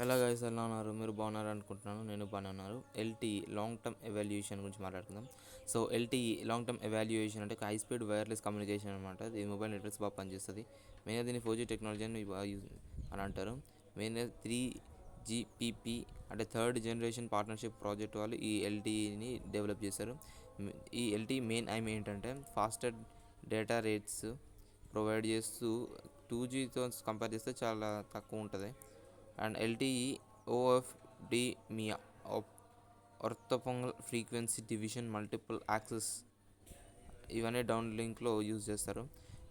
Hello guys, ఎలా ఉన్నారు? మీరు బాగున్నారు అనుకుంటున్నాను. నేను బాగానే ఉన్నారు. ఎల్టీఈ లాంగ్ టర్మ్ ఎవాల్యుయేషన్ గురించి మాట్లాడుకుందాం. So LTE long term evaluation అంటే హై స్పీడ్ వైర్లెస్ కమ్యూనికేషన్ అనమాట. ఇది మొబైల్ నెట్వర్క్స్ బాగా పనిచేస్తుంది. మెయిన్గా దీన్ని 4G టెక్నాలజీ అని అంటారు. మెయిన్గా 3GPP అంటే థర్డ్ జనరేషన్ పార్ట్నర్షిప్ ప్రాజెక్ట్ వాళ్ళు ఈ ఎల్టీఈని డెవలప్ చేశారు. ఈ ఎల్టీఈ మెయిన్ ఐమ్ ఏంటంటే ఫాస్టర్ డేటా రేట్స్ ప్రొవైడ్ చేస్తూ 2Gతో కంపేర్ చేస్తే చాలా తక్కువ ఉంటుంది. And LTE OFDMIA orthogonal frequency division multiple access ఇవన్నీ డౌన్ లింక్లో యూజ్ చేస్తారు.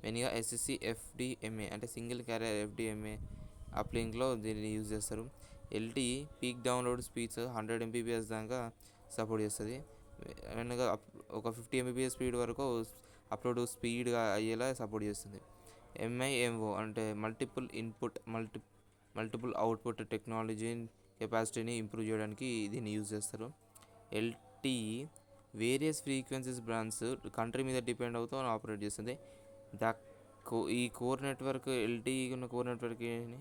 మెయిన్గా SSC FDMA అంటే సింగిల్ క్యారియర్ FDMA అప్ లింక్లో దీన్ని యూజ్ చేస్తారు. LTE peak download speeds 100 Mbps దాకా సపోర్ట్ చేస్తుంది. మెయిన్గా ఒక 50 Mbps స్పీడ్ వరకు అప్లోడ్ స్పీడ్గా అయ్యేలా సపోర్ట్ చేస్తుంది. MIMO అంటే మల్టిపుల్ అవుట్పుట్ టెక్నాలజీ కెపాసిటీని ఇంప్రూవ్ చేయడానికి దీన్ని యూజ్ చేస్తారు. LTE various frequencies brands country మీద డిపెండ్ అవుతూ ఆపరేట్ చేస్తుంది. ఈ కోర్ నెట్వర్క్ ఎల్టీఈ ఉన్న కోర్ నెట్వర్క్ని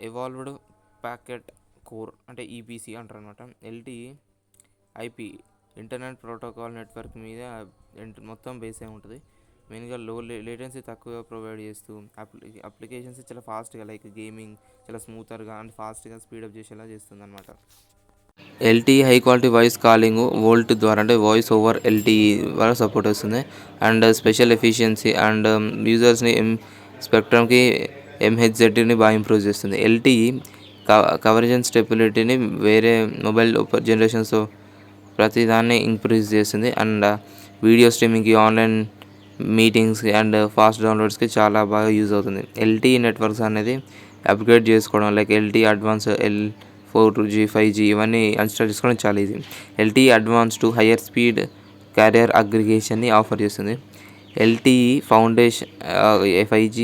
ఎవాల్వ్డ్ ప్యాకెట్ కోర్ అంటే ఈపీసీ అంటారు అనమాట. LTE IP internet protocol network మీద మొత్తం బేస్ అయి ఉంటుంది. మెయిన్గా లో లేటెన్సీ తక్కువ ప్రొవైడ్ చేస్తూ అప్లికేషన్స్ చాలా ఫాస్ట్గా లైక్ గేమింగ్ చాలా స్మూతర్గా అండ్ ఫాస్ట్గా స్పీడప్ చేసేలా చేస్తుంది అనమాట. LTE high quality voice calling VoLTE ద్వారా అంటే వాయిస్ ఓవర్ ఎల్టీఈ ద్వారా సపోర్ట్ వస్తుంది. అండ్ స్పెషల్ ఎఫిషియన్సీ అండ్ యూజర్స్ని స్పెక్ట్రమ్కి MHz బాగా ఇంప్రూవ్ చేస్తుంది. ఎల్టీఈ కవరేజ్ అండ్ స్టెబిలిటీని వేరే మొబైల్ జనరేషన్స్ ప్రతిదాన్ని ఇంప్రూవ్ చేస్తుంది. అండ్ వీడియో స్ట్రీమింగ్కి ఆన్లైన్ మీటింగ్స్కి అండ్ ఫాస్ట్ డౌన్లోడ్స్కి చాలా బాగా యూజ్ అవుతుంది. ఎల్టీఈ నెట్వర్క్స్ అనేది అప్గ్రేడ్ చేసుకోవడం like LTE advance L4G 5G ఇవన్నీ ఇన్స్టాల్ చేసుకోవడం చాలా easy. LTE advance to higher speed carrier అగ్రిగేషన్ని ఆఫర్ చేస్తుంది. LTE foundation 5G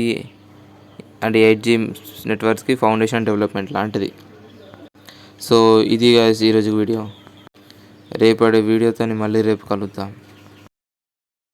and 8G నెట్వర్క్స్కి ఫౌండేషన్ డెవలప్మెంట్ లాంటిది. సో ఇది ఈరోజు వీడియో. రేపటి వీడియోతో మళ్ళీ రేపు కలుద్దాం.